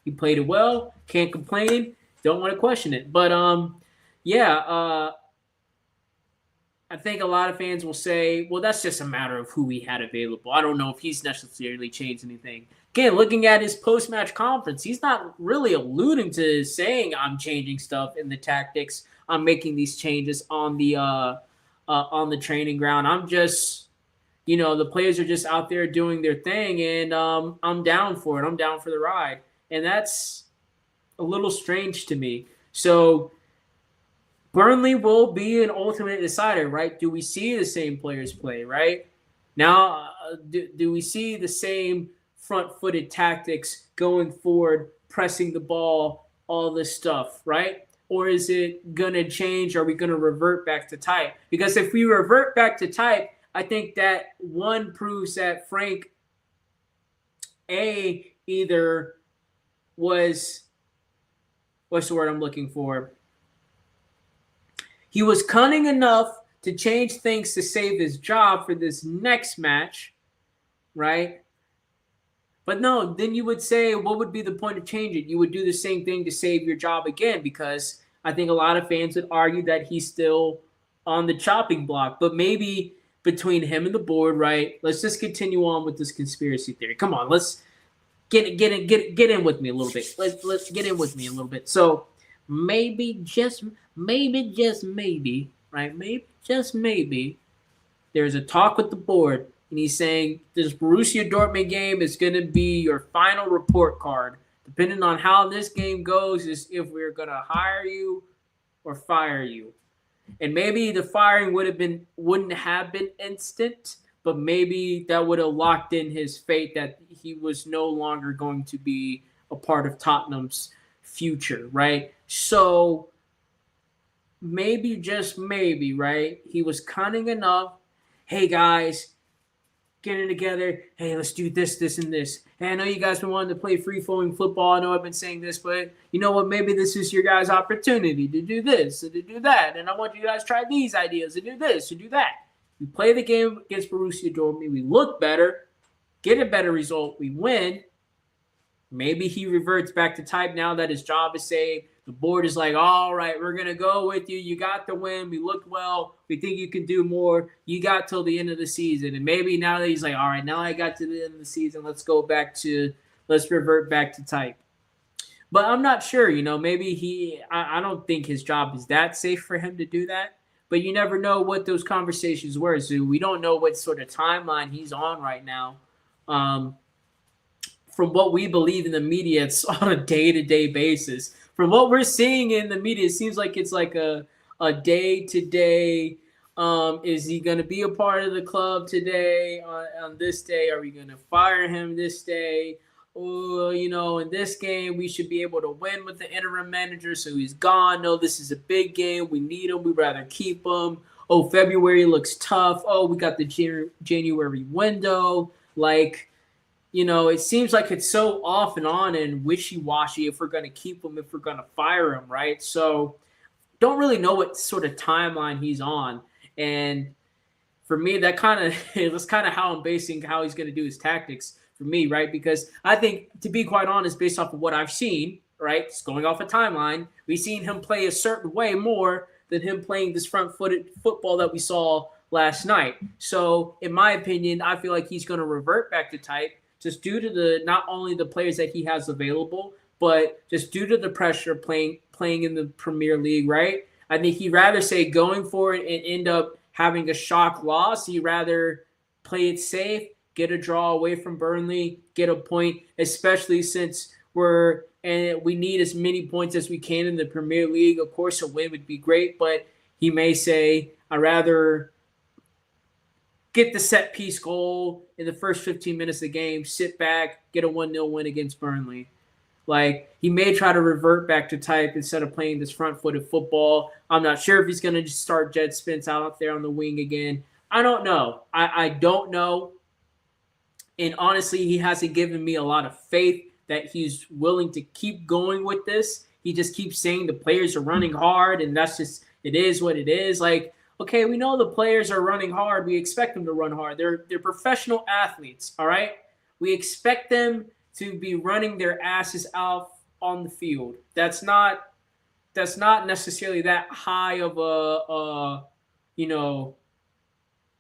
He played it well. Can't complain. Don't want to question it. But I think a lot of fans will say, well, that's just a matter of who he had available. I don't know if he's necessarily changed anything. Again, looking at his post-match conference, he's not really alluding to saying I'm changing stuff in the tactics. I'm making these changes on the training ground. I'm just, the players are just out there doing their thing, and I'm down for it. I'm down for the ride. And that's a little strange to me. So Burnley will be an ultimate decider, right? Do we see the same players play, right? Now, do we see the same front-footed tactics going forward, pressing the ball, all this stuff, right? Or is it going to change? Are we going to revert back to type? Because if we revert back to type, I think that one proves that Frank either was, what's the word I'm looking for? He was cunning enough to change things to save his job for this next match, right? But no, then you would say, what would be the point of changing? You would do the same thing to save your job again, because I think a lot of fans would argue that he's still on the chopping block. But maybe between him and the board, right? Let's just continue on with this conspiracy theory. Come on, let's get in with me a little bit. Let's get in with me a little bit. So maybe just maybe, right? Maybe just maybe there's a talk with the board, and he's saying this Borussia Dortmund game is going to be your final report card. Depending on how this game goes is if we're going to hire you or fire you. And maybe the firing wouldn't have been instant, but maybe that would have locked in his fate that he was no longer going to be a part of Tottenham's future, right? So maybe, just maybe, right? He was cunning enough. Hey, guys, getting together. Hey, let's do this, and this. Hey, I know you guys been wanting to play free-flowing football. I know I've been saying this, but you know what? Maybe this is your guys' opportunity to do this and to do that. And I want you guys to try these ideas and do this and do that. We play the game against Borussia Dortmund. We look better, get a better result. We win. Maybe he reverts back to type now that his job is saved. The board is like, all right, we're going to go with you. You got the win. We looked well. We think you can do more. You got till the end of the season. And maybe now that he's like, all right, now I got to the end of the season. Let's revert back to type. But I'm not sure, maybe I don't think his job is that safe for him to do that. But you never know what those conversations were. So we don't know what sort of timeline he's on right now. From what we believe in the media, it's on a day-to-day basis. From what we're seeing in the media, it seems like it's like a day-to-day. Is he going to be a part of the club today on this day? Are we going to fire him this day? Oh, in this game, we should be able to win with the interim manager, so he's gone. No, this is a big game. We need him. We'd rather keep him. Oh, February looks tough. Oh, we got the January window. It seems like it's so off and on and wishy-washy if we're going to keep him, if we're going to fire him, right? So don't really know what sort of timeline he's on. And for me, that's kind of how I'm basing how he's going to do his tactics for me, right? Because I think, to be quite honest, based off of what I've seen, right, it's going off a timeline, we've seen him play a certain way more than him playing this front-footed football that we saw last night. So in my opinion, I feel like he's going to revert back to type, just due to not only the players that he has available, but just due to the pressure playing in the Premier League, right? I think he'd rather say going for it and end up having a shock loss. He'd rather play it safe, get a draw away from Burnley, get a point, especially since we need as many points as we can in the Premier League. Of course, a win would be great, but he may say, I'd rather get the set-piece goal in the first 15 minutes of the game, sit back, get a 1-0 win against Burnley. He may try to revert back to type instead of playing this front-footed football. I'm not sure if he's going to just start Jed Spence out there on the wing again. I don't know. I don't know. And honestly, he hasn't given me a lot of faith that he's willing to keep going with this. He just keeps saying the players are running hard, and that's just, it is what it is. Like, okay, we know the players are running hard. We expect them to run hard. They're professional athletes, all right? We expect them to be running their asses out on the field. That's not necessarily that high of a you know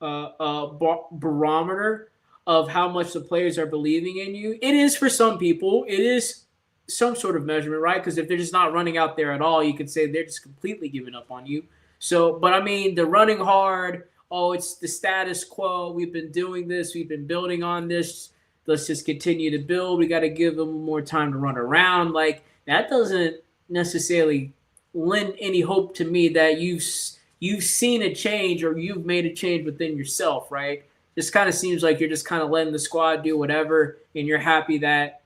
barometer of how much the players are believing in you. It is for some people. It is some sort of measurement, right? Because if they're just not running out there at all, you could say they're just completely giving up on you. So, but I mean, they're running hard. Oh, it's the status quo. We've been doing this. We've been building on this. Let's just continue to build. We got to give them more time to run around. Like, that doesn't necessarily lend any hope to me that you've seen a change or you've made a change within yourself, right? Just kind of seems like you're just kind of letting the squad do whatever, and you're happy that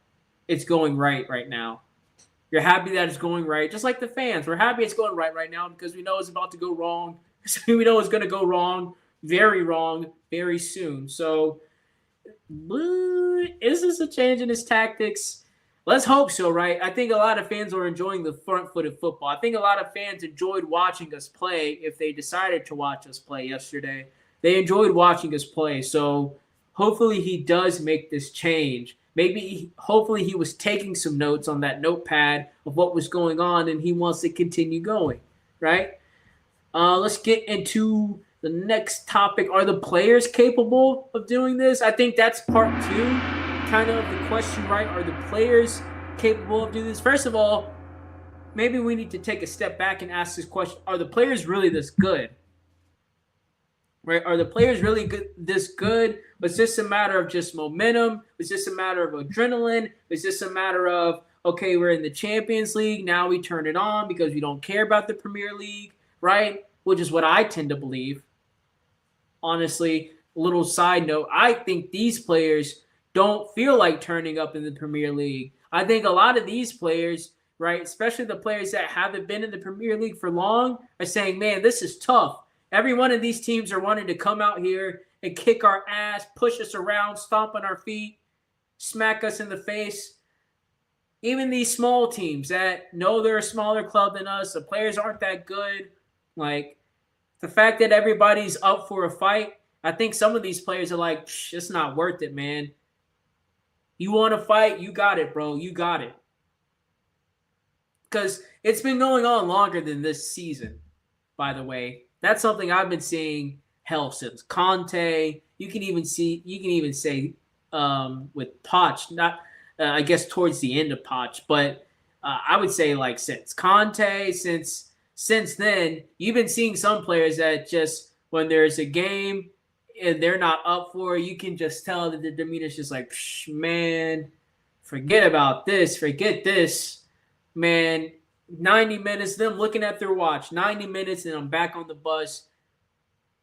it's going right now. You're happy that it's going right, just like the fans. We're happy it's going right now because we know it's about to go wrong. We know it's going to go wrong, very soon. So, is this a change in his tactics? Let's hope so, right? I think a lot of fans are enjoying the front-footed football. I think a lot of fans enjoyed watching us play if they decided to watch us play yesterday. They enjoyed watching us play. So hopefully he does make this change. Hopefully he was taking some notes on that notepad of what was going on and he wants to continue going, right? Let's get into the next topic. Are the players capable of doing this? I think that's part two. Kind of the question, right? Are the players capable of doing this? First of all, maybe we need to take a step back and ask this question: are the players really this good? Right? Are the players really this good? Was this a matter of just momentum? Was this a matter of adrenaline? Was this a matter of, okay, we're in the Champions League, now we turn it on because we don't care about the Premier League, right? Which is what I tend to believe. Honestly, a little side note, I think these players don't feel like turning up in the Premier League. I think a lot of these players, right, especially the players that haven't been in the Premier League for long, are saying, man, this is tough. Every one of these teams are wanting to come out here and kick our ass, push us around, stomp on our feet, smack us in the face. Even these small teams that know they're a smaller club than us, the players aren't that good. Like, the fact that everybody's up for a fight, I think some of these players are like, it's not worth it, man. You want to fight? You got it, bro. You got it. Because it's been going on longer than this season, by the way. That's something I've been seeing, hell, since Conte. You can even say with Poch, not I guess towards the end of Poch, but I would say like since Conte, since then, you've been seeing some players that just when there's a game and they're not up for it, you can just tell that the demeanor is just like, man, forget about this, forget this, man. 90 minutes, them looking at their watch, 90 minutes, and I'm back on the bus,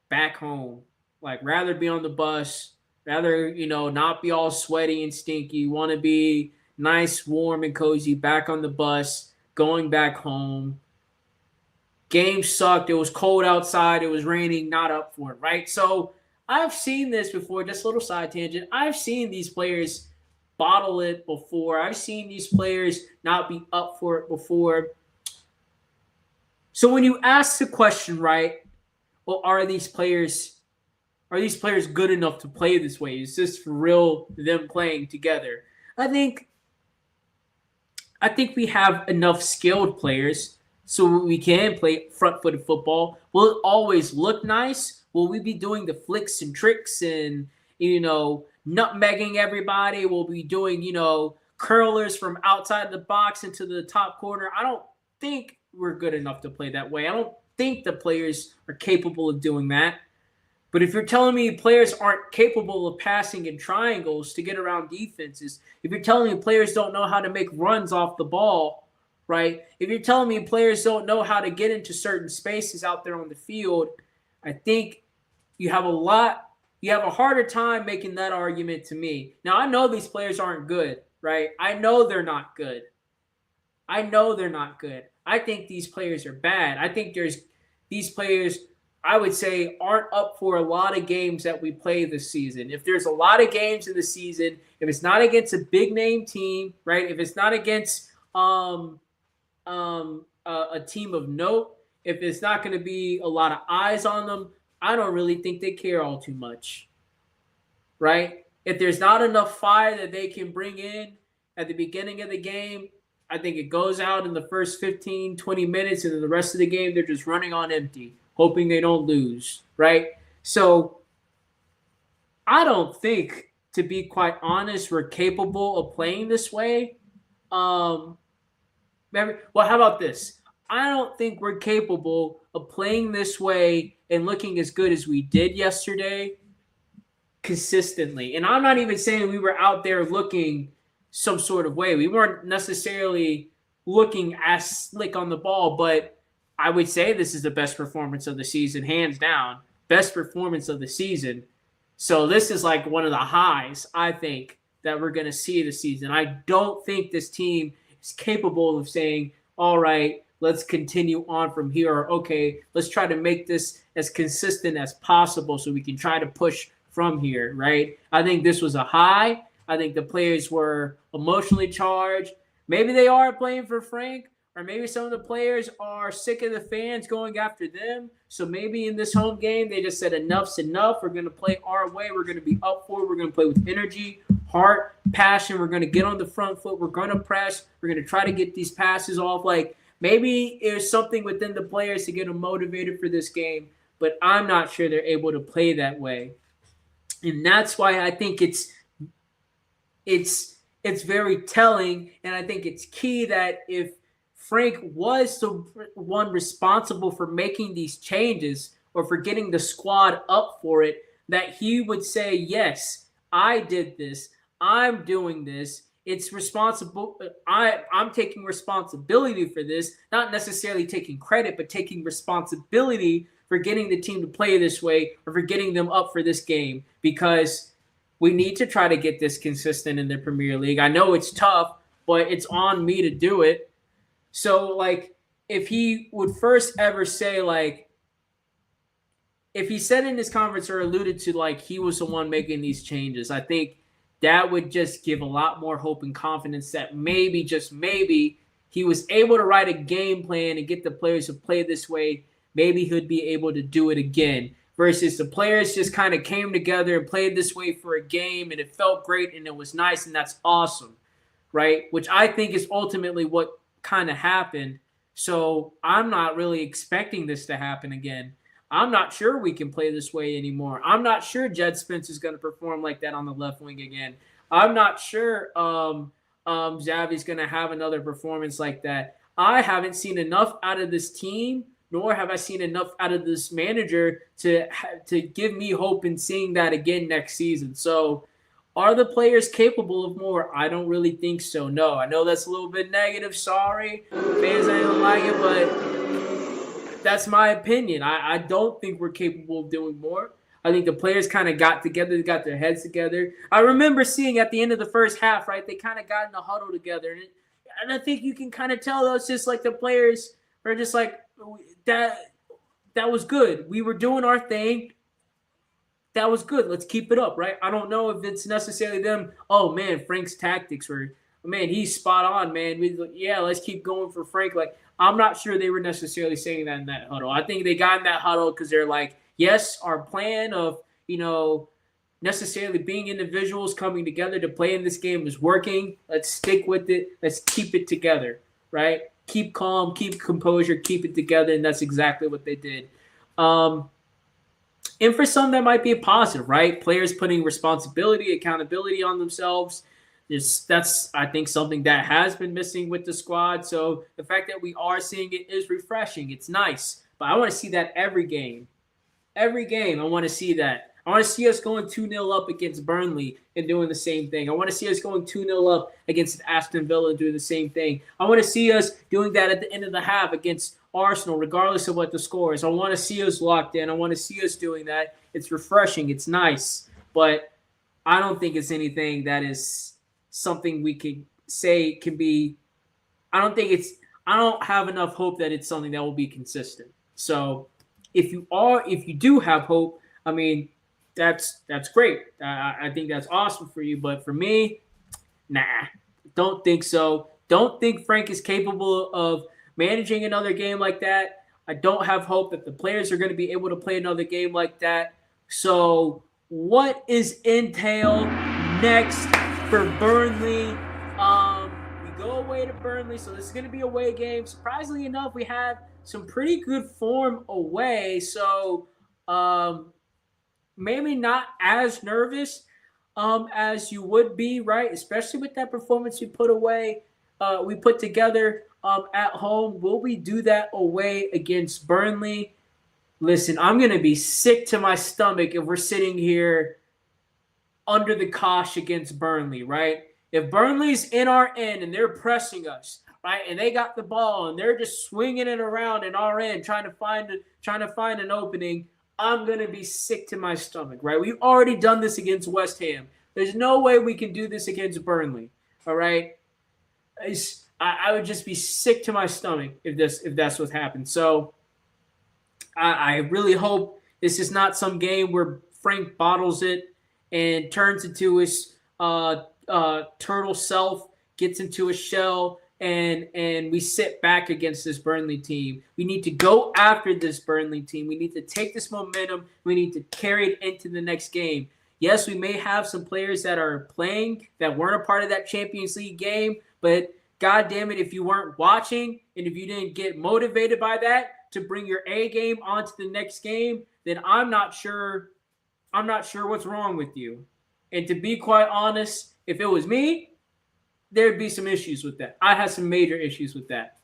back home. Like, rather be on the bus, rather, not be all sweaty and stinky, want to be nice, warm, and cozy, back on the bus, going back home. Game sucked. It was cold outside. It was raining, not up for it, right? So I've seen this before, just a little side tangent. I've seen these players bottle it before. I've seen these players not be up for it before. So when you ask the question, right, well, are these players good enough to play this way? Is this for real them playing together? I think we have enough skilled players so we can play front-footed football. Will it always look nice? Will we be doing the flicks and tricks and, nutmegging everybody? We'll be doing, curlers from outside the box into the top corner. I don't think we're good enough to play that way. I don't think the players are capable of doing that. But if you're telling me players aren't capable of passing in triangles to get around defenses, if you're telling me players don't know how to make runs off the ball, right? If you're telling me players don't know how to get into certain spaces out there on the field, I think you have a harder time making that argument to me. Now, I know these players aren't good, right? I know they're not good. I think these players are bad. I think these players I would say, aren't up for a lot of games that we play this season. If there's a lot of games in the season, if it's not against a big name team, right? If it's not against a team of note, if it's not going to be a lot of eyes on them, I don't really think they care all too much, right? If there's not enough fire that they can bring in at the beginning of the game, I think it goes out in the first 15, 20 minutes, and then the rest of the game, they're just running on empty, hoping they don't lose, right? So I don't think, to be quite honest, we're capable of playing this way. Um, well, how about this? I don't think we're capable of playing this way and looking as good as we did yesterday consistently. And I'm not even saying we were out there looking some sort of way. We weren't necessarily looking as slick on the ball, but I would say this is the best performance of the season, hands down. Best performance of the season. So this is like one of the highs, I think, that we're going to see this season. I don't think this team is capable of saying, all right, let's continue on from here. Or, okay, let's try to make this as consistent as possible so we can try to push from here, right? I think this was a high. I think the players were emotionally charged. Maybe they are playing for Frank, or maybe some of the players are sick of the fans going after them. So maybe in this home game, they just said enough's enough. We're going to play our way. We're going to be up for it. We're going to play with energy, heart, passion. We're going to get on the front foot. We're going to press. We're going to try to get these passes off. Like, maybe there's something within the players to get them motivated for this game, but I'm not sure they're able to play that way. And that's why I think it's very telling, and I think it's key that if Frank was the one responsible for making these changes or for getting the squad up for it, that he would say, yes, I did this. I'm doing this. It's responsible. I'm taking responsibility for this, not necessarily taking credit, but taking responsibility for getting the team to play this way or for getting them up for this game, because we need to try to get this consistent in the Premier League. I know it's tough, but it's on me to do it. So, like, if he would first ever say, like, if he said in his conference or alluded to, like, he was the one making these changes, I think that would just give a lot more hope and confidence that maybe, just maybe, he was able to write a game plan and get the players to play this way. Maybe he'd be able to do it again. Versus the players just kind of came together and played this way for a game, and it felt great, and it was nice, and that's awesome, right? Which I think is ultimately what kind of happened. So I'm not really expecting this to happen again. I'm not sure we can play this way anymore. I'm not sure Jed Spence is going to perform like that on the left wing again. I'm not sure Xavi's going to have another performance like that. I haven't seen enough out of this team, nor have I seen enough out of this manager to give me hope in seeing that again next season. So are the players capable of more? I don't really think so, no. I know that's a little bit negative. Sorry. Fans ain't gonna like it, but that's my opinion. I don't think we're capable of doing more. I think the players kind of got together, they got their heads together. I remember seeing at the end of the first half, right, they kind of got in a huddle together. And I think you can kind of tell that's just like the players are just like, that was good. We were doing our thing. That was good. Let's keep it up, right? I don't know if it's necessarily them. Oh man, Frank's tactics were, man, he's spot on, man. Yeah, let's keep going for Frank. Like, I'm not sure they were necessarily saying that in that huddle. I think they got in that huddle because they're like, yes, our plan of, necessarily being individuals coming together to play in this game is working. Let's stick with it. Let's keep it together, right? Keep calm, keep composure, keep it together, and that's exactly what they did. And for some, that might be a positive, right? Players putting responsibility, accountability on themselves. That's, I think, something that has been missing with the squad. So the fact that we are seeing it is refreshing. It's nice. But I want to see that every game. Every game, I want to see that. I want to see us going 2-0 up against Burnley and doing the same thing. I want to see us going 2-0 up against Aston Villa and doing the same thing. I want to see us doing that at the end of the half against Arsenal, regardless of what the score is. I want to see us locked in. I want to see us doing that. It's refreshing. It's nice. But I don't think it's anything that is something we could say can be – I don't have enough hope that it's something that will be consistent. So if you do have hope, I mean, that's great. I think that's awesome for you. But for me, nah, don't think so. Don't think Frank is capable of managing another game like that. I don't have hope that the players are going to be able to play another game like that. So, what is entail next for Burnley? We go away to Burnley, so this is going to be a away game. Surprisingly enough, we have some pretty good form away, so maybe not as nervous as you would be, right? Especially with that performance we put together at home. Will we do that away against Burnley? Listen, I'm gonna be sick to my stomach if we're sitting here under the cosh against Burnley, right? If Burnley's in our end and they're pressing us, right, and they got the ball and they're just swinging it around in our end, trying to find an opening, I'm gonna be sick to my stomach, right? We've already done this against West Ham. There's no way we can do this against Burnley, all right? I would just be sick to my stomach if that's what happened. So I really hope this is not some game where Frank bottles it and turns into his turtle self, gets into a shell, and we sit back against this Burnley team. We need to go after this Burnley team. We need to take this momentum. We need to carry it into the next game. Yes, we may have some players that are playing that weren't a part of that Champions League game, but God damn it, if you weren't watching and if you didn't get motivated by that to bring your A game onto the next game, then I'm not sure what's wrong with you. And to be quite honest, if it was me, there'd be some issues with that. I had some major issues with that.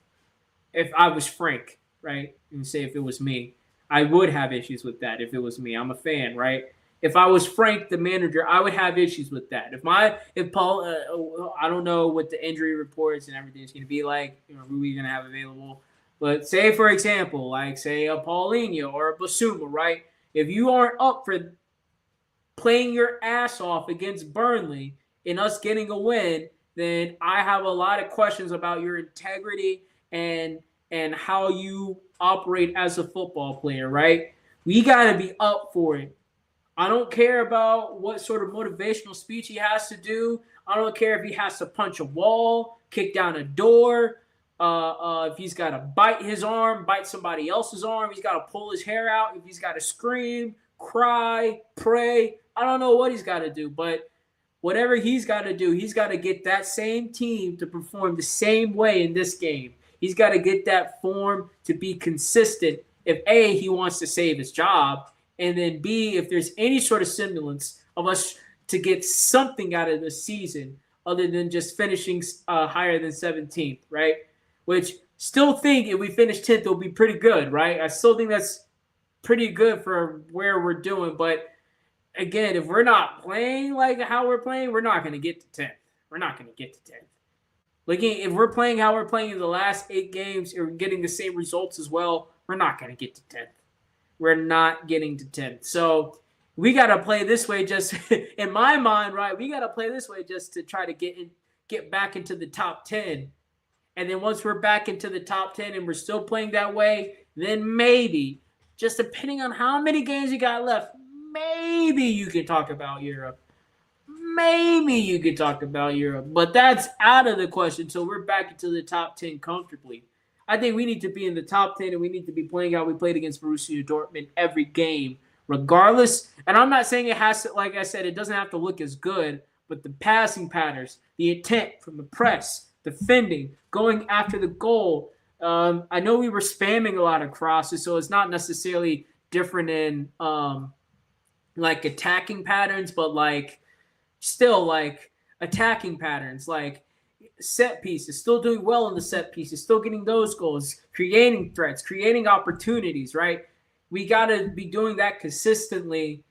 If I was Frank, right, and say if it was me, I would have issues with that if it was me. I'm a fan, right? If I was Frank, the manager, I would have issues with that. If Paul, I don't know what the injury reports and everything is going to be like, who we're going to have available. But say, for example, like say a Paulinho or a Basuma, right? If you aren't up for playing your ass off against Burnley and us getting a win, then I have a lot of questions about your integrity and how you operate as a football player, right? We got to be up for it. I don't care about what sort of motivational speech he has to do. I don't care if he has to punch a wall, kick down a door, if he's got to bite his arm, bite somebody else's arm, he's got to pull his hair out, if he's got to scream, cry, pray. I don't know what he's got to do, but whatever he's got to do, he's got to get that same team to perform the same way in this game. He's got to get that form to be consistent if A, he wants to save his job, and then B, if there's any sort of semblance of us to get something out of the season other than just finishing higher than 17th, right? Which still think if we finish 10th, it'll be pretty good, right? I still think that's pretty good for where we're doing. But again, if we're not playing like how we're playing, we're not going to get to 10th. We're not going to get to 10th. If we're playing how we're playing in the last 8 games or getting the same results as well, we're not going to get to 10th. We're not getting to 10th. So we got to play this way just, in my mind, right, we got to play this way just to try to get back into the top 10. And then once we're back into the top 10 and we're still playing that way, then maybe, just depending on how many games you got left, maybe you can talk about Europe. Maybe you could talk about Europe. But that's out of the question. So we're back into the top 10 comfortably. I think we need to be in the top 10 and we need to be playing how we played against Borussia Dortmund every game, regardless. And I'm not saying it has to, like I said, it doesn't have to look as good, but the passing patterns, the intent from the press, defending, going after the goal. I know we were spamming a lot of crosses, so it's not necessarily different in like attacking patterns, but like still like attacking patterns, like set pieces, still doing well in the set pieces, still getting those goals, creating threats, creating opportunities, right? We got to be doing that consistently.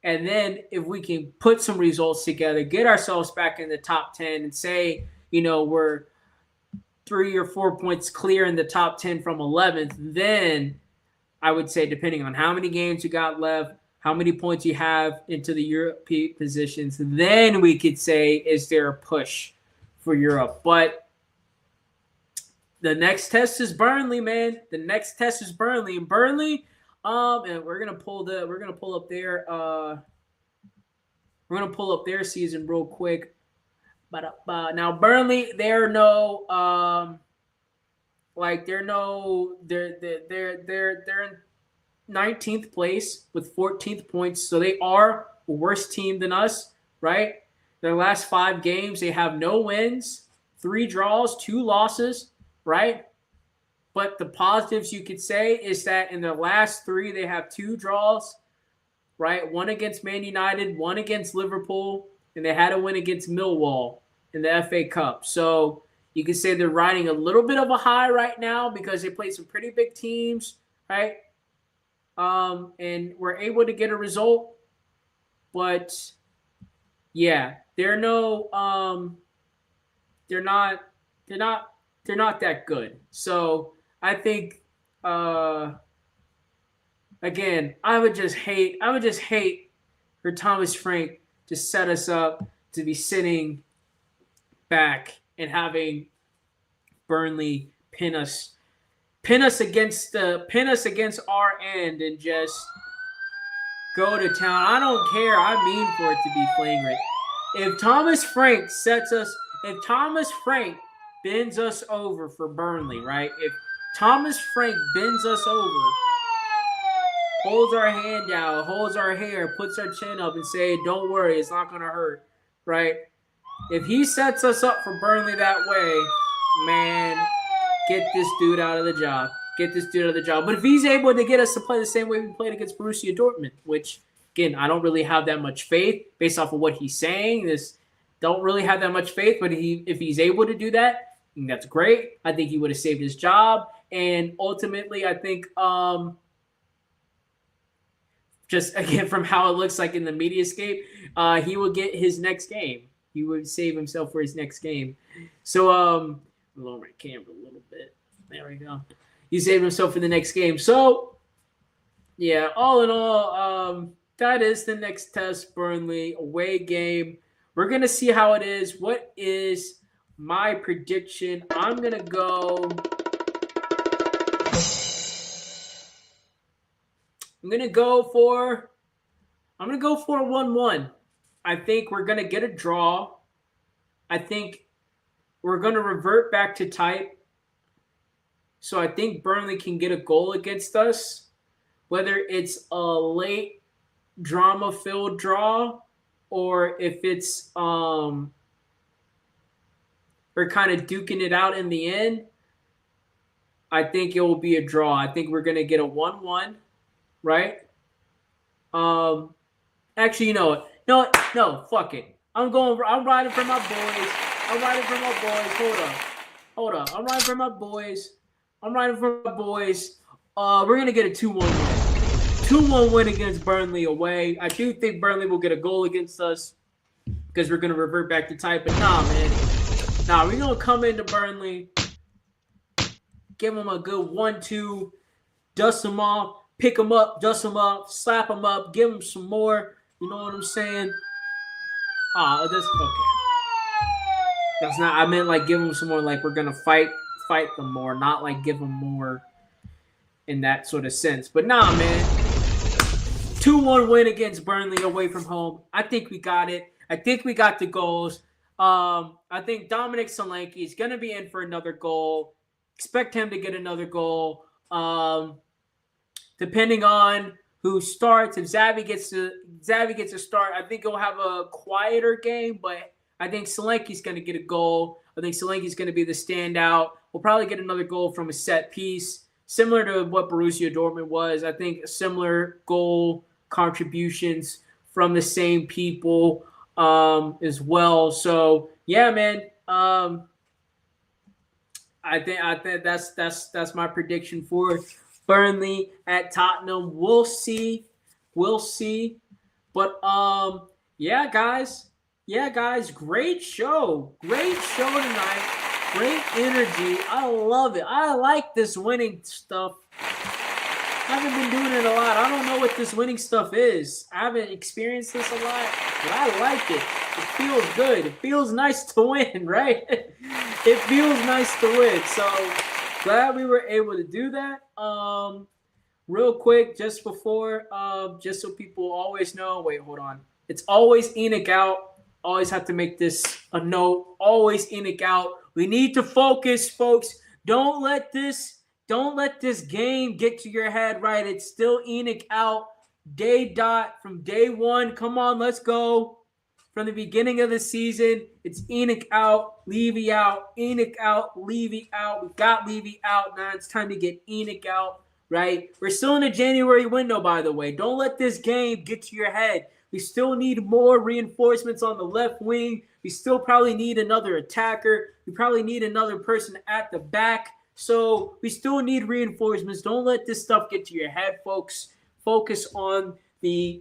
And then if we can put some results together, get ourselves back in the top 10 and say, we're 3 or 4 points clear in the top 10 from 11th, then I would say, depending on how many games you got left, how many points you have into the European positions, then we could say, is there a push for Europe? But the next test is Burnley, man. The next test is Burnley. And Burnley, And we're gonna pull up their season real quick. But now Burnley, they're in 19th place with 14th points, so they are a worse team than us, right? Their last 5 games, they have no wins, 3 draws, 2 losses, right? But the positives you could say is that in their last 3, they have 2 draws, right? One against Man United, one against Liverpool, and they had a win against Millwall in the FA Cup. So you could say they're riding a little bit of a high right now because they played some pretty big teams, right? And we're able to get a result. But yeah, they're not that good. So I think again, I would just hate for Thomas Frank to set us up to be sitting back and having Burnley pin us against our end and just go to town. I don't care. I mean for it to be flagrant. If Thomas Frank bends us over for Burnley, right? If Thomas Frank bends us over, holds our hand out, holds our hair, puts our chin up and say, don't worry, it's not going to hurt, right? If he sets us up for Burnley that way, man, get this dude out of the job. But if he's able to get us to play the same way we played against Borussia Dortmund, which, again, I don't really have that much faith based off of what he's saying. Don't really have that much faith, but if he's able to do that, I think that's great. I think he would have saved his job. And ultimately, I think just, again, from how it looks like in the mediascape, he will get his next game. He would save himself for his next game. So, lower my camera a little bit. There we go. He saved himself for the next game. So, yeah, all in all, that is the next test, Burnley away game. We're going to see how it is. What is my prediction? I'm going to go 1-1. I think we're going to get a draw. I think we're going to revert back to type. So I think Burnley can get a goal against us, whether it's a late drama-filled draw or if it's we're kind of duking it out in the end. I think it will be a draw. I think we're going to get a 1-1, right? Actually, you know what? No, fuck it. I'm riding for my boys. Hold up. I'm riding for my boys. We're going to get a 2-1 win. 2-1 win against Burnley away. I do think Burnley will get a goal against us because we're going to revert back to type. But we're going to come into Burnley, give them a good 1-2, dust them off, pick them up, dust them up, slap them up, give them some more. You know what I'm saying? That's okay. That's not. I meant like give them some more. Like we're gonna fight them more, not like give them more in that sort of sense. But man, 2-1 win against Burnley away from home. I think we got it. I think we got the goals. I think Dominic Solanke is gonna be in for another goal. Expect him to get another goal. Depending on who starts, if Xavi gets to start, I think he'll have a quieter game, but I think Solanke's going to get a goal. I think Solanke's going to be the standout. We'll probably get another goal from a set piece, similar to what Borussia Dortmund was. I think similar goal contributions from the same people as well. So, yeah, man. I think that's my prediction for Burnley at Tottenham. We'll see. But yeah, guys, great show tonight. Great energy. I love it. I like this winning stuff. I haven't been doing it a lot. I don't know what this winning stuff is. I haven't experienced this a lot, but I like it. It feels good. It feels nice to win, right? It feels nice to win. So glad we were able to do that. real quick, just before, just so people always know. Wait, hold on. It's always Enoch out. Always have to make this a note. Always Enoch out. We need to focus, folks. Don't let this game get to your head. Right? It's still Enoch out. Day dot from day one. Come on, let's go. From the beginning of the season, it's Enoch out, Levy out, Enoch out, Levy out. We got Levy out. Now it's time to get Enoch out, right? We're still in the January window, by the way. Don't let this game get to your head. We still need more reinforcements on the left wing. We still probably need another attacker. We probably need another person at the back. So we still need reinforcements. Don't let this stuff get to your head, folks. Focus on the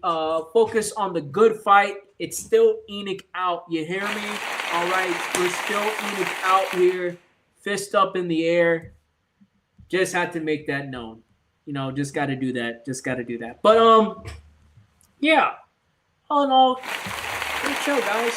good fight. It's still Enoch out. You hear me? All right, we're still Enoch out here, fist up in the air. Just had to make that known. Just got to do that. But yeah. All in all, great show, guys.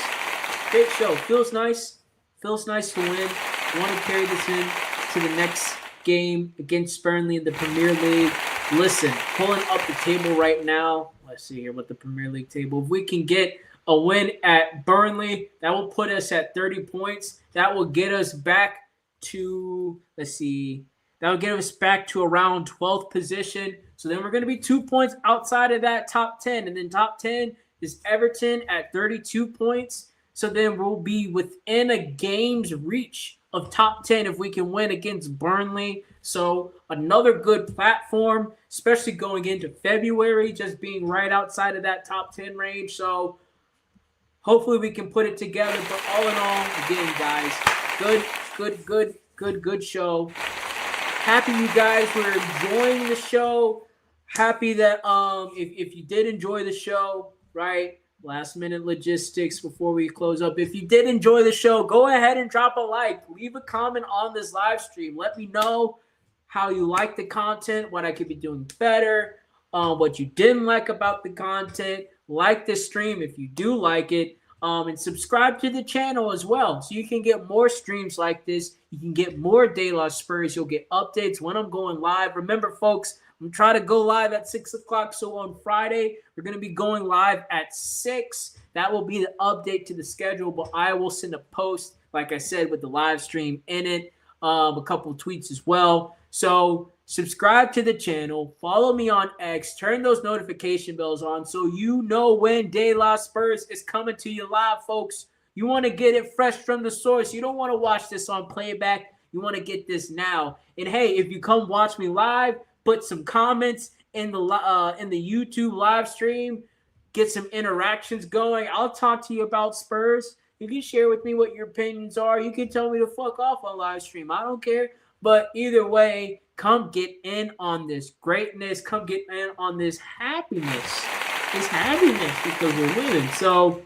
Great show. Feels nice. Feels nice to win. Want to carry this in to the next game against Burnley in the Premier League. Listen, pulling up the table right now. Let's see here what the Premier League table. If we can get a win at Burnley, that will put us at 30 points. That will get us back to, that will get us back to around 12th position. So then we're going to be 2 points outside of that top 10. And then top 10 is Everton at 32 points. So then we'll be within a game's reach of top 10 if we can win against Burnley. So another good platform, especially going into February, just being right outside of that top 10 range. So hopefully we can put it together. But all in all, again, guys, good show. Happy you guys were enjoying the show. Happy that if you did enjoy the show, right? Last minute logistics before we close up. If you did enjoy the show, go ahead and drop a like. Leave a comment on this live stream. Let me know how you like the content, what I could be doing better, what you didn't like about the content. Like this stream if you do like it. And subscribe to the channel as well so you can get more streams like this. You can get more De La Spurs. You'll get updates when I'm going live. Remember, folks, I'm trying to go live at 6 o'clock. So on Friday, we're going to be going live at 6. That will be the update to the schedule, but I will send a post, like I said, with the live stream in it, a couple of tweets as well. So subscribe to the channel, follow me on X, turn those notification bells on so you know when De La Spurs is coming to you live, folks. You want to get it fresh from the source. You don't want to watch this on playback. You want to get this now. And hey, if you come watch me live, put some comments in the YouTube live stream, get some interactions going. I'll talk to you about Spurs. You can share with me what your opinions are. You can tell me to fuck off on live stream. I don't care. But either way, come get in on this greatness. Come get in on this happiness. Because we're winning. So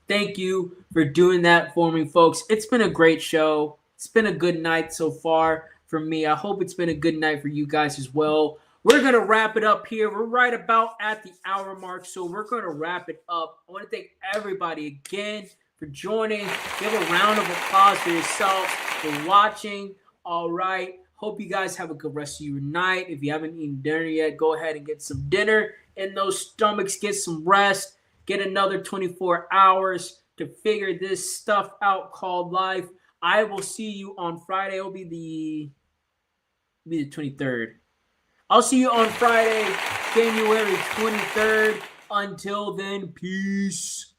thank you for doing that for me, folks. It's been a great show. It's been a good night so far for me. I hope it's been a good night for you guys as well. We're going to wrap it up here. We're right about at the hour mark, so we're going to wrap it up. I want to thank everybody again for joining. Give a round of applause for yourselves for watching. All right. Hope you guys have a good rest of your night. If you haven't eaten dinner yet, go ahead and get some dinner in those stomachs. Get some rest. Get another 24 hours to figure this stuff out called life. I will see you on Friday. It'll be the 23rd. I'll see you on Friday, January 23rd. Until then, peace.